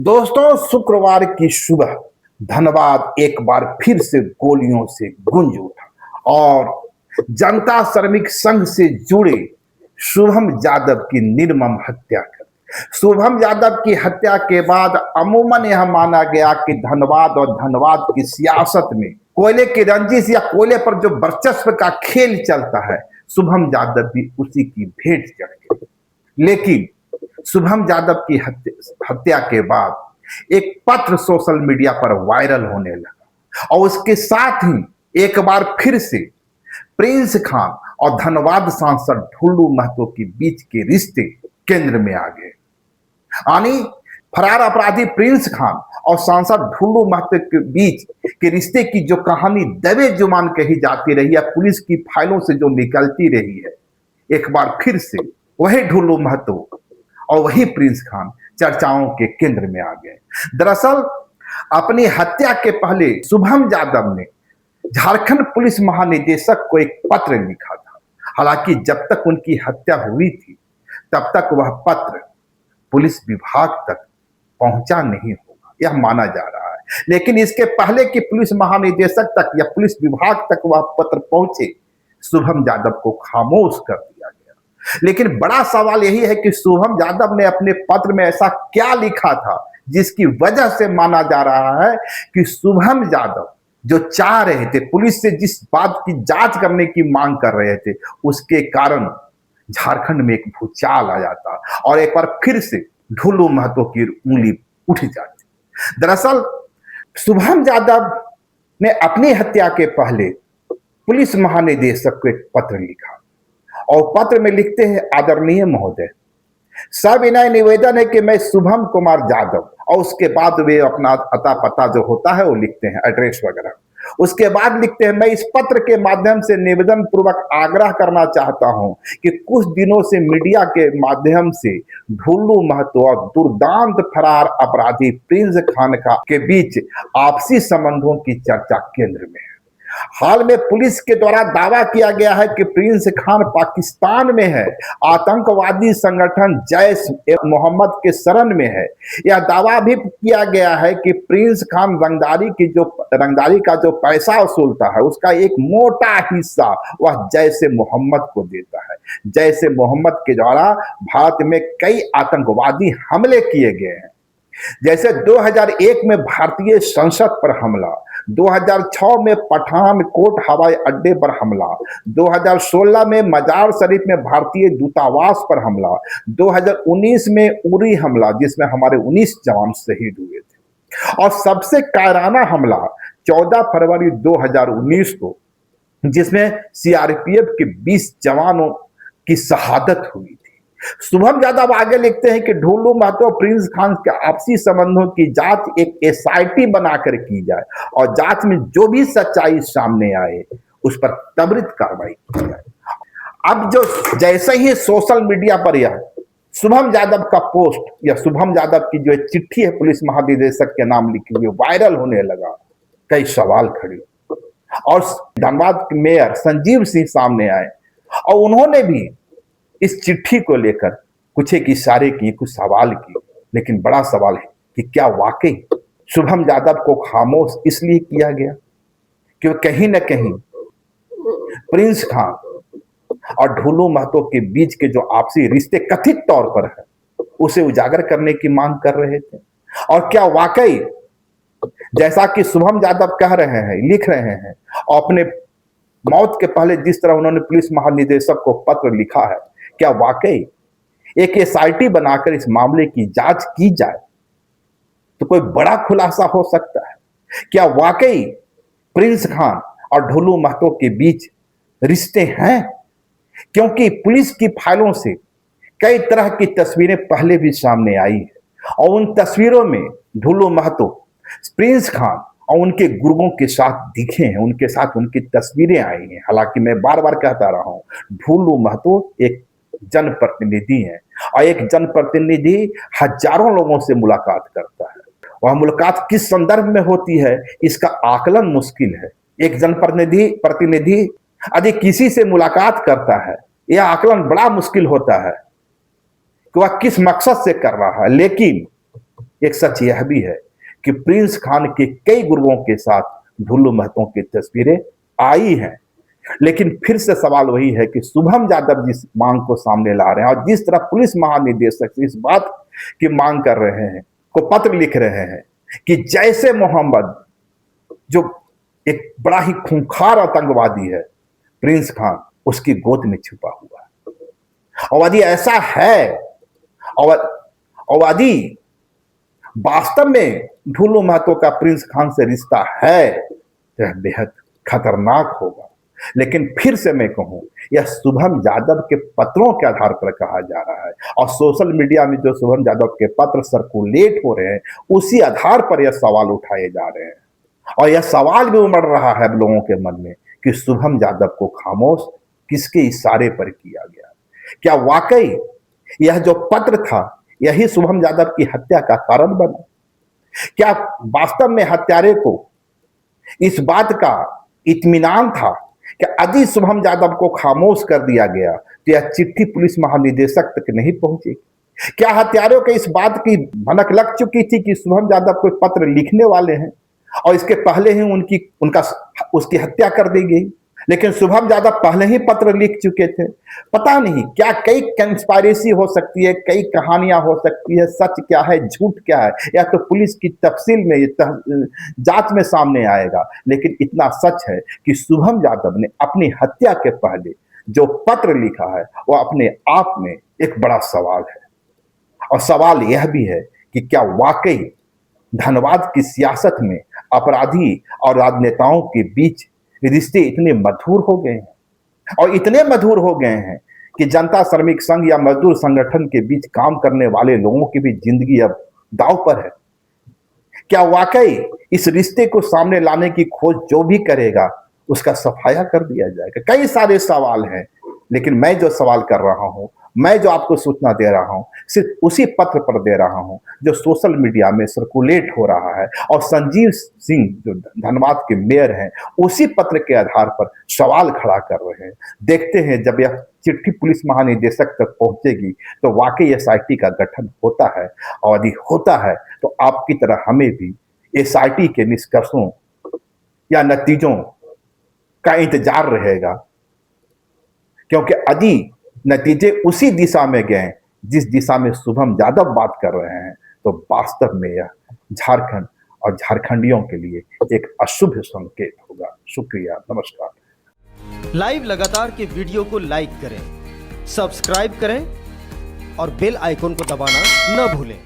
दोस्तों, शुक्रवार की सुबह धनबाद एक बार फिर से गोलियों से गूंज उठा और जनता श्रमिक संघ से जुड़े शुभम यादव की निर्मम हत्या कर शुभम यादव की हत्या के बाद अमूमन यह माना गया कि धनबाद और धनबाद की सियासत में कोयले की रंजिश या कोयले पर जो वर्चस्व का खेल चलता है, शुभम यादव भी उसी की भेंट चढ़ गए। लेकिन शुभम यादव की हत्या के बाद एक पत्र सोशल मीडिया पर वायरल होने लगा और उसके साथ ही एक बार फिर से प्रिंस खान और धनबाद सांसद ढुल्लू महतो के बीच के रिश्ते केंद्र में आ गए। यानी फरार अपराधी प्रिंस खान और सांसद ढुल्लू महतो के बीच के रिश्ते की जो कहानी दबे जुबान कही जाती रही है, पुलिस की फाइलों से जो निकलती रही है, एक बार फिर से वही ढुल्लू महतो और वही प्रिंस खान चर्चाओं के केंद्र में आ गए। दरअसल अपनी हत्या के पहले शुभम यादव ने झारखंड पुलिस महानिदेशक को एक पत्र लिखा था। हालांकि जब तक उनकी हत्या हुई थी तब तक वह पत्र पुलिस विभाग तक पहुंचा नहीं होगा, यह माना जा रहा है। लेकिन इसके पहले कि पुलिस महानिदेशक तक या पुलिस विभाग तक वह पत्र पहुंचे, शुभम यादव को खामोश कर दिया गया। लेकिन बड़ा सवाल यही है कि शुभम यादव ने अपने पत्र में ऐसा क्या लिखा था जिसकी वजह से माना जा रहा है कि शुभम यादव जो चाह रहे थे, पुलिस से जिस बात की जांच करने की मांग कर रहे थे, उसके कारण झारखंड में एक भूचाल आ जाता और एक बार फिर से ढुल्लू महतो की उंगली उठ जाती। दरअसल शुभम यादव ने अपनी हत्या के पहले पुलिस महानिदेशक को एक पत्र लिखा और पत्र में लिखते हैं, आदरणीय महोदय, सविनय निवेदन है कि मैं शुभम कुमार यादव, और उसके बाद वे अपना अता पता जो होता है वो लिखते हैं, एड्रेस वगैरह। उसके बाद लिखते हैं, मैं इस पत्र के माध्यम से निवेदन पूर्वक आग्रह करना चाहता हूं कि कुछ दिनों से मीडिया के माध्यम से ढुल्लू महतो और दुर्दांत फरार अपराधी प्रिंस खान के बीच आपसी संबंधों की चर्चा केंद्र में है। हाल में पुलिस के द्वारा दावा किया गया है कि प्रिंस खान पाकिस्तान में है, आतंकवादी संगठन जैश ए मोहम्मद के शरण में है। यह दावा भी किया गया है कि प्रिंस खान रंगदारी का जो पैसा वसूलता है, उसका एक मोटा हिस्सा वह जैश ए मोहम्मद को देता है। जैश ए मोहम्मद के द्वारा भारत में कई आतंकवादी हमले किए गए हैं, जैसे 2001 में भारतीय संसद पर हमला, 2006 में पठानकोट हवाई अड्डे पर हमला, 2016 में मजार शरीफ में भारतीय दूतावास पर हमला, 2019 में उरी हमला जिसमें हमारे 19 जवान शहीद हुए थे, और सबसे कायराना हमला 14 फरवरी 2019 को, जिसमें सीआरपीएफ के 20 जवानों की शहादत हुई थी। शुभम यादव आगे लिखते हैं कि ढुल्लू महतो और प्रिंस खान के आपसी संबंधों की जांच एक एसआईटी बनाकर की जाए और जांच में जो भी सच्चाई सामने आए उस पर त्वरित कार्रवाई की जाए। अब जो जैसे ही सोशल मीडिया पर यह शुभम यादव का पोस्ट या शुभम यादव की जो चिट्ठी है पुलिस महानिदेशक के नाम लिखी हुई वायरल होने लगा, कई सवाल खड़े और धनबाद के मेयर संजीव सिंह सामने आए और उन्होंने भी इस चिट्ठी को लेकर कुछ एक इशारे किए, कुछ सवाल किए। लेकिन बड़ा सवाल है कि क्या वाकई शुभम यादव को खामोश इसलिए किया गया कि कहीं ना कहीं प्रिंस खान और ढुल्लू महतो के बीच के जो आपसी रिश्ते कथित तौर पर है उसे उजागर करने की मांग कर रहे थे? और क्या वाकई जैसा कि शुभम यादव कह रहे हैं, लिख रहे हैं, और अपने मौत के पहले जिस तरह उन्होंने पुलिस महानिदेशक को पत्र लिखा है, क्या वाकई एक एसआईटी बनाकर इस मामले की जांच की जाए तो कोई बड़ा खुलासा हो सकता है? क्या वाकई प्रिंस खान और ढुल्लू महतो के बीच रिश्ते हैं? क्योंकि पुलिस की फाइलों से कई तरह की तस्वीरें पहले भी सामने आई है और उन तस्वीरों में ढुल्लू महतो प्रिंस खान और उनके गुर्गों के साथ दिखे हैं, उनके साथ उनकी तस्वीरें आई हैं। हालांकि मैं बार बार कहता रहा हूं, ढुल्लू महतो एक जनप्रतिनिधि है और एक जनप्रतिनिधि हजारों लोगों से मुलाकात करता है। वह मुलाकात किस संदर्भ में होती है इसका आकलन मुश्किल है। एक जनप्रतिनिधि यदि किसी से मुलाकात करता है, यह आकलन बड़ा मुश्किल होता है कि वह किस मकसद से कर रहा है। लेकिन एक सच यह भी है कि प्रिंस खान के कई गुरुओं के साथ ढुल्लू महतो की तस्वीरें आई हैं, लेकिन फिर से सवाल वही है कि शुभम यादव जिस मांग को सामने ला रहे हैं और जिस तरह पुलिस महानिदेशक इस बात की मांग कर रहे हैं, को पत्र लिख रहे हैं कि जैसे मोहम्मद जो एक बड़ा ही खूंखार आतंकवादी है, प्रिंस खान उसकी गोद में छुपा हुआ है। और यदि ऐसा है और यदि वास्तव में ढुल्लू महतो का प्रिंस खान से रिश्ता है तो यह बेहद खतरनाक होगा। लेकिन फिर से मैं कहूं, यह शुभम यादव के पत्रों के आधार पर कहा जा रहा है और सोशल मीडिया में जो शुभम यादव के पत्र सर्कुलेट हो रहे हैं उसी आधार पर यह सवाल उठाए जा रहे हैं। और यह सवाल भी उमड़ रहा है लोगों के मन में कि शुभम यादव को खामोश किसके इशारे पर किया गया। क्या वाकई यह जो पत्र था यही शुभम यादव की हत्या का कारण बना? क्या वास्तव में हत्यारे को इस बात का इत्मीनान था कि यदि शुभम यादव को खामोश कर दिया गया तो यह चिट्ठी पुलिस महानिदेशक तक नहीं पहुंचेगी? क्या हत्यारों के इस बात की भनक लग चुकी थी कि शुभम यादव कोई पत्र लिखने वाले हैं और इसके पहले ही उसकी हत्या कर दी गई? लेकिन शुभम यादव पहले ही पत्र लिख चुके थे। पता नहीं क्या कई कंस्पायरेसी हो सकती है, कई कहानियां हो सकती है, सच क्या है झूठ क्या है या तो पुलिस की तफसील में जांच में सामने आएगा। लेकिन इतना सच है कि शुभम यादव ने अपनी हत्या के पहले जो पत्र लिखा है वह अपने आप में एक बड़ा सवाल है। और सवाल यह भी है कि क्या वाकई धनबाद की सियासत में अपराधी और राजनेताओं के बीच रिश्ते इतने मधुर हो गए हैं और इतने मधुर हो गए हैं कि जनता श्रमिक संघ या मजदूर संगठन के बीच काम करने वाले लोगों की भी जिंदगी अब दांव पर है? क्या वाकई इस रिश्ते को सामने लाने की खोज जो भी करेगा उसका सफाया कर दिया जाएगा? कई सारे सवाल हैं, लेकिन मैं जो सवाल कर रहा हूं, मैं जो आपको सूचना दे रहा हूं, सिर्फ उसी पत्र पर दे रहा हूं जो सोशल मीडिया में सर्कुलेट हो रहा है और संजीव सिंह जो धनबाद के मेयर हैं उसी पत्र के आधार पर सवाल खड़ा कर रहे हैं। देखते हैं जब यह चिट्ठी पुलिस महानिदेशक तक पहुंचेगी तो वाकई एसआईटी का गठन होता है और यदि होता है तो आपकी तरह हमें भी एसआईटी के निष्कर्षों या नतीजों का इंतजार रहेगा, क्योंकि यदि नतीजे उसी दिशा में गए जिस दिशा में शुभम यादव बात कर रहे हैं तो वास्तव में यह झारखंड और झारखंडियों के लिए एक अशुभ संकेत होगा। शुक्रिया, नमस्कार। लाइव लगातार के वीडियो को लाइक करें, सब्सक्राइब करें और बेल आइकन को दबाना न भूलें।